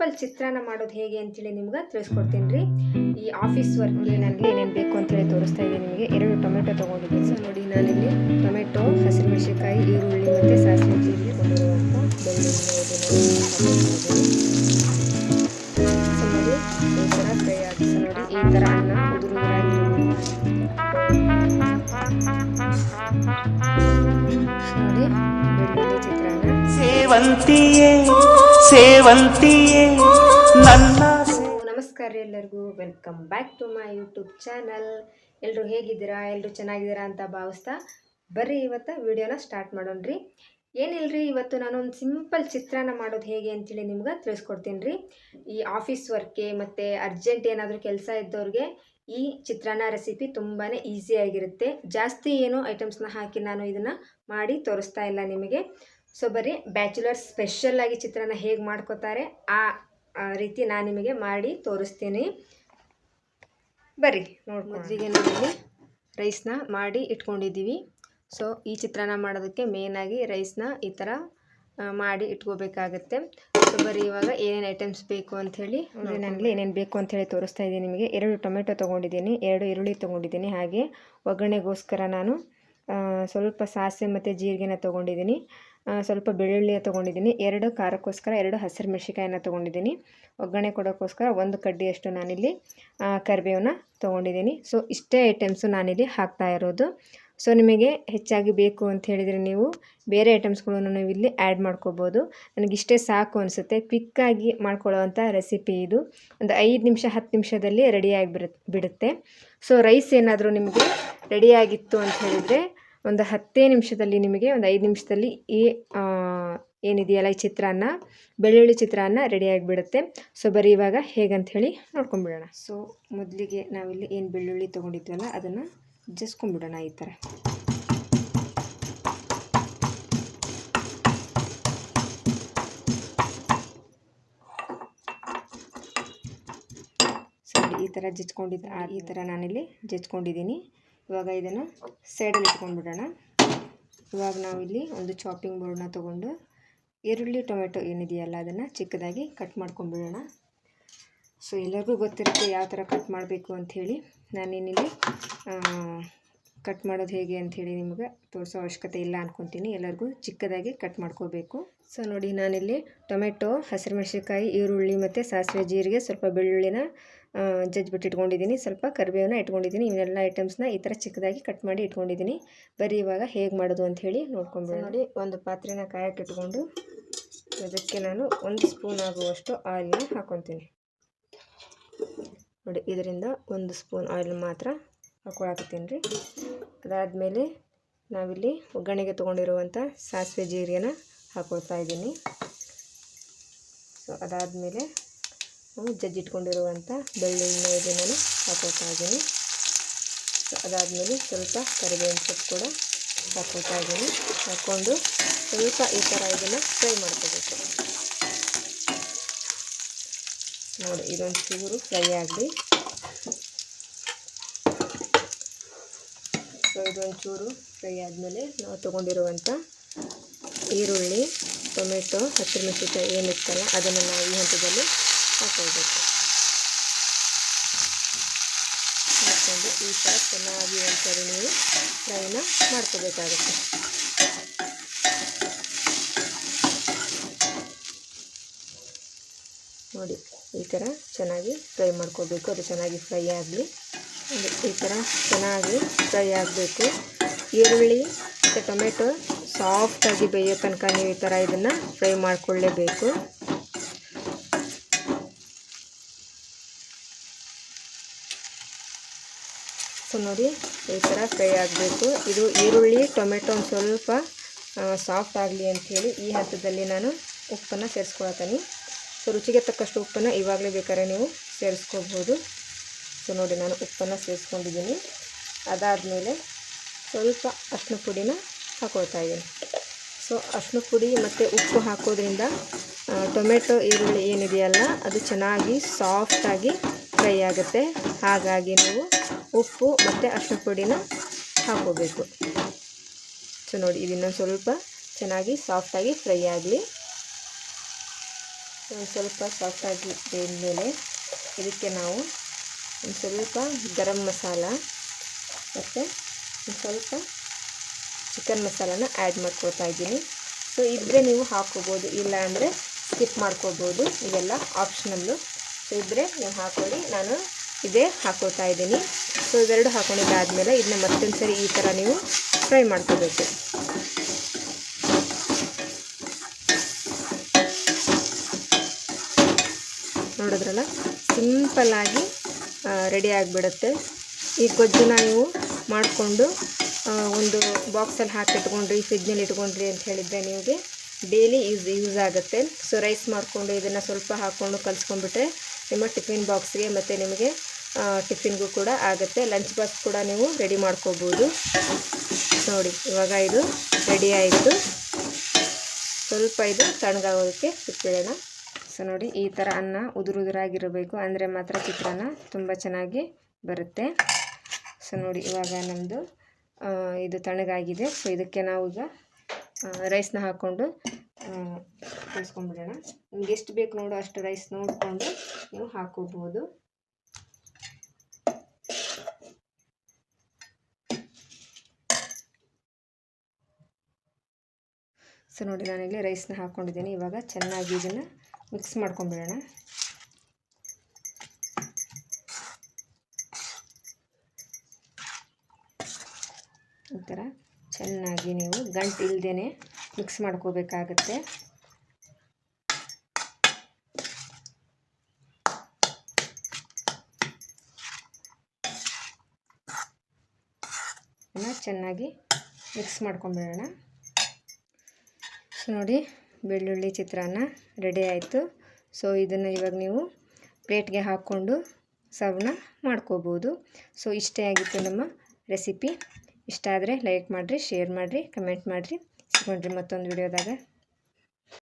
Simple ಚಿತ್ರಾನ್ನ ಮಾಡೋದು ಹೇಗೆ ಅಂತೇಳಿ ನಿಮ್ಗೆ ತಿಳಿಸ್ಕೊಡ್ತೀನಿ ರೀ. ಈ ಆಫೀಸ್ ವರ್ಕ್ಗೆ ನನಗೆ ಏನೇನು ಬೇಕು ಅಂತೇಳಿ ತೋರಿಸ್ತಾ ಇದ್ದೀನಿ ನಿಮಗೆ. 2 ಟೊಮೆಟೊ ತೊಗೊಂಡಿದ್ದೀನಿ. ಸೊ ನೋಡಿ, ನಾನಿಲ್ಲಿ ಟೊಮೆಟೊ, ಹಸಿರುಮೆಣಸಿನಕಾಯಿ, ಈರುಳ್ಳಿ ಮತ್ತು ಸಾಸಿವೆ ಜೀರಿಗೆ ಕೊಂಡಿರುವಂಥ ಬೆಳ್ಳುಳ್ಳಿ ಸೊ ನೋಡಿ, ಈ ಥರ ಫ್ರೈ ಆಗಿ. ಸೊ ನೋಡಿ, ಈ ಥರ ಅನ್ನ ಉದುರಾಗಿರಬೇಕು. ನೋಡಿ, ಬೆಳ್ಳುಳ್ಳಿ ಚಿತ್ರಾನ್ನ. ಸೇವಂತಿಯೇ ನನ್ನ. ನಮಸ್ಕಾರ ರೀ ಎಲ್ಲರಿಗೂ, welcome back to my YouTube channel. ಎಲ್ಲರೂ ಹೇಗಿದ್ದೀರಾ? ಎಲ್ಲರೂ ಚೆನ್ನಾಗಿದ್ದೀರಾ ಅಂತ ಭಾವಿಸ್ತಾ ಬರ್ರಿ ಇವತ್ತು ವಿಡಿಯೋನ ಸ್ಟಾರ್ಟ್ ಮಾಡೋಣ್ರಿ. ಏನಿಲ್ಲರಿ, ಇವತ್ತು ನಾನೊಂದು ಸಿಂಪಲ್ ಚಿತ್ರಾನ್ನ ಮಾಡೋದು ಹೇಗೆ ಅಂತೇಳಿ ನಿಮ್ಗೆ ತಿಳಿಸ್ಕೊಡ್ತೀನಿ ರೀ. ಈ ಆಫೀಸ್ ವರ್ಕ್ಗೆ ಮತ್ತು ಅರ್ಜೆಂಟ್ ಏನಾದರೂ ಕೆಲಸ ಇದ್ದವ್ರಿಗೆ ಈ ಚಿತ್ರಾನ್ನ ರೆಸಿಪಿ ತುಂಬಾ ಈಸಿಯಾಗಿರುತ್ತೆ. ಜಾಸ್ತಿ ಏನೋ ಐಟಮ್ಸ್ನ ಹಾಕಿ ನಾನು ಇದನ್ನು ಮಾಡಿ ತೋರಿಸ್ತಾ ಇಲ್ಲ ನಿಮಗೆ. ಸೊ ಬರೀ ಬ್ಯಾಚುಲರ್ಸ್ ಸ್ಪೆಷಲ್ಲಾಗಿ ಚಿತ್ರಾನ್ನ ಹೇಗೆ ಮಾಡ್ಕೋತಾರೆ ಆ ರೀತಿ ನಾನು ನಿಮಗೆ ಮಾಡಿ ತೋರಿಸ್ತೀನಿ. ಬರ್ರಿ ನೋಡಿ. ಮೊದಲಿಗೆ ನಾವಿಲ್ಲಿ ರೈಸ್ನ ಮಾಡಿ ಇಟ್ಕೊಂಡಿದ್ದೀವಿ. ಸೊ ಈ ಚಿತ್ರಾನ್ನ ಮಾಡೋದಕ್ಕೆ ಮೇಯ್ನಾಗಿ ರೈಸ್ನ ಈ ಥರ ಮಾಡಿ ಇಟ್ಕೋಬೇಕಾಗತ್ತೆ. ಸೊ ಬರೀ ಇವಾಗ ಏನೇನು ಐಟಮ್ಸ್ ಬೇಕು ಅಂಥೇಳಿ ನನಗೆ ಏನೇನು ಬೇಕು ಅಂಥೇಳಿ ತೋರಿಸ್ತಾ ಇದ್ದೀನಿ ನಿಮಗೆ. 2 ಟೊಮೆಟೊ ತೊಗೊಂಡಿದ್ದೀನಿ, 2 ಈರುಳ್ಳಿ ತೊಗೊಂಡಿದ್ದೀನಿ. ಹಾಗೆ ಒಗ್ಗರಣೆಗೋಸ್ಕರ ನಾನು ಸ್ವಲ್ಪ ಸಾಸಿವೆ ಮತ್ತು ಜೀರಿಗೆನ ತೊಗೊಂಡಿದ್ದೀನಿ, ಸ್ವಲ್ಪ ಬೆಳ್ಳುಳ್ಳಿಯ ತೊಗೊಂಡಿದ್ದೀನಿ, 2 ಖಾರಕ್ಕೋಸ್ಕರ 2 ಹಸಿರು ಮೆಣಸಿಕಾಯಿನ ತೊಗೊಂಡಿದ್ದೀನಿ, ಒಗ್ಗರಣೆ ಕೊಡೋಕ್ಕೋಸ್ಕರ 1 ಕಡ್ಡಿಯಷ್ಟು ನಾನಿಲ್ಲಿ ಕರಿಬೇವನ್ನ ತೊಗೊಂಡಿದ್ದೀನಿ. ಸೊ ಇಷ್ಟೇ ಐಟಮ್ಸು ನಾನಿಲ್ಲಿ ಹಾಕ್ತಾ ಇರೋದು. ಸೊ ನಿಮಗೆ ಹೆಚ್ಚಾಗಿ ಬೇಕು ಅಂತ ಹೇಳಿದರೆ ನೀವು ಬೇರೆ ಐಟಮ್ಸ್ಗಳನ್ನು ನೀವು ಇಲ್ಲಿ ಆ್ಯಡ್ ಮಾಡ್ಕೋಬೋದು. ನನಗಿಷ್ಟೇ ಸಾಕು ಅನಿಸುತ್ತೆ. ಕ್ವಿಕ್ಕಾಗಿ ಮಾಡ್ಕೊಳ್ಳೋವಂಥ ರೆಸಿಪಿ ಇದು. ಒಂದು 5 ನಿಮಿಷ 10 ನಿಮಿಷದಲ್ಲಿ ರೆಡಿಯಾಗಿ ಬಿಡುತ್ತೆ. ಸೊ ರೈಸ್ ಏನಾದರೂ ನಿಮಗೆ ರೆಡಿಯಾಗಿತ್ತು ಅಂತ ಹೇಳಿದರೆ ಒಂದು 10 ನಿಮಿಷದಲ್ಲಿ ನಿಮಗೆ ಒಂದು 5 ನಿಮಿಷದಲ್ಲಿ ಈ ಏನಿದೆಯಲ್ಲ ಈ ಚಿತ್ರಾನ್ನ, ಬೆಳ್ಳುಳ್ಳಿ ಚಿತ್ರಾನ್ನ ರೆಡಿಯಾಗಿಬಿಡುತ್ತೆ. ಸೊ ಬರೀ ಇವಾಗ ಹೇಗಂತ ಹೇಳಿ ನೋಡ್ಕೊಂಡ್ಬಿಡೋಣ. ಸೊ ಮೊದಲಿಗೆ ನಾವಿಲ್ಲಿ ಏನು ಬೆಳ್ಳುಳ್ಳಿ ತೊಗೊಂಡಿದ್ವಲ್ಲ ಅದನ್ನು ಜಸ್ಕೊಂಡ್ಬಿಡೋಣ ಈ ಥರ. ಸೊ ಈ ಥರ ಈ ಥರ ನಾನಿಲ್ಲಿ ಜಜ್ಕೊಂಡಿದ್ದೀನಿ. ಇವಾಗ ಇದನ್ನು ಸೈಡಲ್ಲಿ ಇಟ್ಕೊಂಡ್ಬಿಡೋಣ. ಇವಾಗ ನಾವಿಲ್ಲಿ ಒಂದು ಚಾಪಿಂಗ್ ಬೋರ್ಡ್ನ ತೊಗೊಂಡು ಈರುಳ್ಳಿ ಟೊಮೆಟೊ ಏನಿದೆಯಲ್ಲ ಅದನ್ನು ಚಿಕ್ಕದಾಗಿ ಕಟ್ ಮಾಡ್ಕೊಂಡ್ಬಿಡೋಣ. ಸೊ ಎಲ್ಲರಿಗೂ ಗೊತ್ತಿರುತ್ತೆ ಯಾವ ಥರ ಕಟ್ ಮಾಡಬೇಕು ಅಂಥೇಳಿ. ನಾನೇನಿಲ್ಲಿ ಕಟ್ ಮಾಡೋದು ಹೇಗೆ ಅಂಥೇಳಿ ನಿಮಗೆ ತೋರಿಸೋ ಅವಶ್ಯಕತೆ ಇಲ್ಲ ಅಂದ್ಕೊತೀನಿ. ಎಲ್ಲರಿಗೂ ಚಿಕ್ಕದಾಗಿ ಕಟ್ ಮಾಡ್ಕೋಬೇಕು. ಸೊ ನೋಡಿ, ನಾನಿಲ್ಲಿ ಟೊಮೆಟೊ, ಹಸಿರುಮೆಣಸಿನಕಾಯಿ, ಈರುಳ್ಳಿ ಮತ್ತು ಸಾಸಿವೆ ಜೀರಿಗೆ, ಸ್ವಲ್ಪ ಬೆಳ್ಳುಳ್ಳಿನ ಜಜ್ಜಿಬಿಟ್ಟು ಇಟ್ಕೊಂಡಿದ್ದೀನಿ, ಸ್ವಲ್ಪ ಕರಿಬೇವನ್ನ ಇಟ್ಕೊಂಡಿದ್ದೀನಿ. ಇವನ್ನೆಲ್ಲ ಐಟಮ್ಸ್ನ ಈ ಥರ ಚಿಕ್ಕದಾಗಿ ಕಟ್ ಮಾಡಿ ಇಟ್ಕೊಂಡಿದ್ದೀನಿ. ಬರೀ ಇವಾಗ ಹೇಗೆ ಮಾಡೋದು ಅಂಥೇಳಿ ನೋಡ್ಕೊಂಡ್ಬಿಡಿ. ನೋಡಿ, ಒಂದು ಪಾತ್ರೆನ ಕಾಯಕ್ಕೆ ಇಟ್ಕೊಂಡು ಅದಕ್ಕೆ ನಾನು 1 ಸ್ಪೂನ್ ಆಗುವಷ್ಟು ಆಯಿಲ್ನ ಹಾಕ್ಕೊತೀನಿ. ನೋಡಿ, ಇದರಿಂದ 1 ಸ್ಪೂನ್ ಆಯಿಲ್ ಮಾತ್ರ ಹಾಕ್ಕೊಳಕತ್ತೀನಿ ರೀ. ಅದಾದಮೇಲೆ ನಾವಿಲ್ಲಿ ಒಗ್ಗರಣೆಗೆ ತೊಗೊಂಡಿರುವಂಥ ಸಾಸಿವೆ ಜೀರಿಗೆನ ಹಾಕ್ಕೊಳ್ತಾ ಇದ್ದೀನಿ. ಸೊ ಅದಾದಮೇಲೆ ನಾವು ಜಜ್ಜಿಟ್ಕೊಂಡಿರುವಂಥ ಬೆಳ್ಳುಳ್ಳಿನ ಇದನ್ನು ಹಾಕ್ಕೊಳ್ತಾ ಇದ್ದೀನಿ. ಸೊ ಅದಾದಮೇಲೆ ಸ್ವಲ್ಪ ಕರಿಬೇವಿನ ಸೊಪ್ಪು ಕೂಡ ಹಾಕ್ಕೊಳ್ತಾ ಇದ್ದೀನಿ. ಹಾಕ್ಕೊಂಡು ಸ್ವಲ್ಪ ಈ ಥರ ಇದನ್ನು ಫ್ರೈ ಮಾಡ್ಕೋಬೇಕು. ನೋಡಿ, ಇದೊಂದು ಚೂರು ಫ್ರೈ ಆಗಲಿ. ಸೊ ಇದೊಂದು ಚೂರು ಫ್ರೈ ಆದಮೇಲೆ ನಾವು ತೊಗೊಂಡಿರುವಂಥ ಈರುಳ್ಳಿ, ಟೊಮೆಟೊ, ಹಸಿರುಮೆಣಸಿನಕಾಯಿ ಏನಿತ್ತಲ್ಲ ಅದನ್ನು ನಾವು ಈ ಹಂತದಲ್ಲಿ ಹಾಕ್ಕೊಳ್ಬೇಕು. ಹಾಕ್ಕೊಂಡು ಈ ಥರ ಚೆನ್ನಾಗಿ ಒಂದ್ಸರಿ ನೀವು ಫ್ರೈನ ಮಾಡ್ಕೋಬೇಕಾಗುತ್ತೆ. ನೋಡಿ, ಈ ಥರ ಚೆನ್ನಾಗಿ ಫ್ರೈ ಮಾಡ್ಕೋಬೇಕು. ಅದು ಚೆನ್ನಾಗಿ ಫ್ರೈ ಆಗಲಿ. ಈ ಥರ ಚೆನ್ನಾಗಿ ಫ್ರೈ ಆಗಬೇಕು. ಈರುಳ್ಳಿ ಮತ್ತು ಟೊಮೆಟೊ ಸಾಫ್ಟಾಗಿ ಬೇಯೋ ತನಕ ನೀವು ಈ ಥರ ಇದನ್ನು ಫ್ರೈ ಮಾಡಿಕೊಳ್ಳೇಬೇಕು. ಸೊ ನೋಡಿ, ಈ ಥರ ಫ್ರೈ ಆಗಬೇಕು. ಇದು ಈರುಳ್ಳಿ ಟೊಮೆಟೊ ಒಂದು ಸ್ವಲ್ಪ ಸಾಫ್ಟ್ ಆಗಲಿ ಅಂಥೇಳಿ ಈ ಹಂತದಲ್ಲಿ ನಾನು ಉಪ್ಪನ್ನು ಸೇರಿಸ್ಕೊಳ್ತೀನಿ. ಸೊ ರುಚಿಗೆ ತಕ್ಕಷ್ಟು ಉಪ್ಪನ್ನು ಇವಾಗಲೇ ಬೇಕಾದ್ರೆ ನೀವು ಸೇರಿಸ್ಕೋಬೋದು. ಸೊ ನೋಡಿ, ನಾನು ಉಪ್ಪನ್ನು ಸೇರಿಸ್ಕೊಂಡಿದ್ದೀನಿ. ಅದಾದಮೇಲೆ ಸ್ವಲ್ಪ ಅರಿಶಿನ ಪುಡಿನ ಹಾಕ್ಕೊಳ್ತಾ ಇದ್ದೀನಿ. ಸೊ ಅರಿಶಿನ ಪುಡಿ ಮತ್ತು ಉಪ್ಪು ಹಾಕೋದ್ರಿಂದ ಟೊಮೆಟೊ ಈರುಳ್ಳಿ ಏನಿದೆಯಲ್ಲ ಅದು ಚೆನ್ನಾಗಿ ಸಾಫ್ಟಾಗಿ ಫ್ರೈ ಆಗುತ್ತೆ. ಹಾಗಾಗಿ ನೀವು ಉಪ್ಪು ಮತ್ತು ಅರಿಶಿನ ಪುಡಿನ ಹಾಕ್ಕೋಬೇಕು. ಸೊ ನೋಡಿ, ಇದನ್ನು ಸ್ವಲ್ಪ ಚೆನ್ನಾಗಿ ಸಾಫ್ಟಾಗಿ ಫ್ರೈ ಆಗಲಿ. ಒಂದು ಸ್ವಲ್ಪ ಸಾಫ್ಟಾಗಿ ಬೇಯಿದ್ಮೇಲೆ ಇದಕ್ಕೆ ನಾವು ಒಂದು ಸ್ವಲ್ಪ ಗರಂ ಮಸಾಲ ಮತ್ತು ಒಂದು ಸ್ವಲ್ಪ ಚಿಕನ್ ಮಸಾಲಾನ ಆ್ಯಡ್ ಮಾಡ್ಕೊಳ್ತಾ ಇದ್ದೀನಿ. ಸೊ ಇದ್ದರೆ ನೀವು ಹಾಕ್ಕೋಬೋದು, ಇಲ್ಲ ಅಂದರೆ ಸ್ಕಿಪ್ ಮಾಡ್ಕೋಬೋದು, ಇವೆಲ್ಲ ಆಪ್ಷನಲ್ಲು. ಸೊ ಇದ್ದರೆ ನೀವು ಹಾಕ್ಕೊಳ್ಳಿ, ನಾನು ಇದೇ ಹಾಕ್ಕೊಳ್ತಾ ಇದ್ದೀನಿ. ಸೊ ಇವೆರಡು ಹಾಕ್ಕೊಂಡಿದ್ದಾದಮೇಲೆ ಇದನ್ನ ಮತ್ತೊಂದು ಸರಿ ಈ ಥರ ನೀವು ಫ್ರೈ ಮಾಡ್ಕೋಬೇಕು. ನೋಡಿದ್ರಲ್ಲ, ಸಿಂಪಲ್ಲಾಗಿ ರೆಡಿ ಆಗಿಬಿಡುತ್ತೆ. ಈ ಗೊಜ್ಜನ್ನ ನೀವು ಮಾಡಿಕೊಂಡು ಒಂದು ಬಾಕ್ಸಲ್ಲಿ ಹಾಕಿಟ್ಕೊಂಡ್ರಿ, ಫ್ರಿಜ್ನಲ್ಲಿ ಇಟ್ಕೊಂಡ್ರಿ ಅಂತ ಹೇಳಿದರೆ ನಿಮಗೆ ಡೈಲಿ ಯೂಸ್ ಆಗುತ್ತೆ. ಸೊ ರೈಸ್ ಮಾಡಿಕೊಂಡು ಇದನ್ನು ಸ್ವಲ್ಪ ಹಾಕ್ಕೊಂಡು ಕಲಿಸ್ಕೊಂಡ್ಬಿಟ್ರೆ ನಿಮ್ಮ ಟಿಫಿನ್ ಬಾಕ್ಸ್ಗೆ ಮತ್ತು ನಿಮಗೆ ಟಿಫಿನ್ಗೂ ಕೂಡ ಆಗುತ್ತೆ. ಲಂಚ್ ಬಾಕ್ಸ್ ಕೂಡ ನೀವು ರೆಡಿ ಮಾಡ್ಕೋಬೋದು. ನೋಡಿ, ಇವಾಗ ಇದು ರೆಡಿ ಆಯಿತು. ಸ್ವಲ್ಪ ಇದು ತಣ್ಣಗಾಗೋದಕ್ಕೆ ಬಿಟ್ಬಿಡೋಣ. ಸೊ ನೋಡಿ, ಈ ಥರ ಅನ್ನ ಉದುರಾಗಿರಬೇಕು, ಅಂದರೆ ಮಾತ್ರ ಚಿತ್ರಾನ್ನ ತುಂಬ ಚೆನ್ನಾಗಿ ಬರುತ್ತೆ. ಸೊ ನೋಡಿ, ಇವಾಗ ನಮ್ಮದು ಇದು ತಣ್ಣಗಾಗಿದೆ. ಸೊ ಇದಕ್ಕೆ ನಾವು ಈಗ ರೈಸ್ನ ಹಾಕ್ಕೊಂಡು ಕಲಿಸ್ಕೊಂಡ್ಬಿಡೋಣ. ನಿಮ್ಗೆ ಎಷ್ಟು ಬೇಕು ನೋಡು ಅಷ್ಟು ರೈಸ್ ನೋಡಿಕೊಂಡು ನೀವು ಹಾಕೋಬೋದು. ಸೊ ನೋಡಿ, ನಾನಿಲ್ಲಿ ರೈಸ್ನ ಹಾಕ್ಕೊಂಡಿದ್ದೀನಿ. ಇವಾಗ ಚೆನ್ನಾಗಿ ಇದನ್ನು ಮಿಕ್ಸ್ ಮಾಡ್ಕೊಂಡ್ಬಿಡೋಣ. ಈ ಥರ ಚೆನ್ನಾಗಿ ನೀವು ಗಂಟು ಇಲ್ಲದೇ ಮಿಕ್ಸ್ ಮಾಡ್ಕೋಬೇಕಾಗತ್ತೆ. ಚೆನ್ನಾಗಿ ಮಿಕ್ಸ್ ಮಾಡ್ಕೊಂಡ್ಬಿಡೋಣ. ಸೊ ನೋಡಿ, ಬೆಳ್ಳುಳ್ಳಿ ಚಿತ್ರಾನ್ನ ರೆಡಿ ಆಯಿತು. ಸೊ ಇದನ್ನು ಇವಾಗ ನೀವು ಪ್ಲೇಟ್ಗೆ ಹಾಕ್ಕೊಂಡು ಸರ್ವ್ನ ಮಾಡ್ಕೋಬೋದು. ಸೊ ಇಷ್ಟೇ ಆಗಿತ್ತು ನಮ್ಮ ರೆಸಿಪಿ. ಇಷ್ಟ ಆದರೆ ಲೈಕ್ ಮಾಡಿರಿ, ಶೇರ್ ಮಾಡಿರಿ, ಕಮೆಂಟ್ ಮಾಡಿರಿ. ಸಿಗೋಣ್ರಿ ಮತ್ತೊಂದು ವಿಡಿಯೋದಾಗ.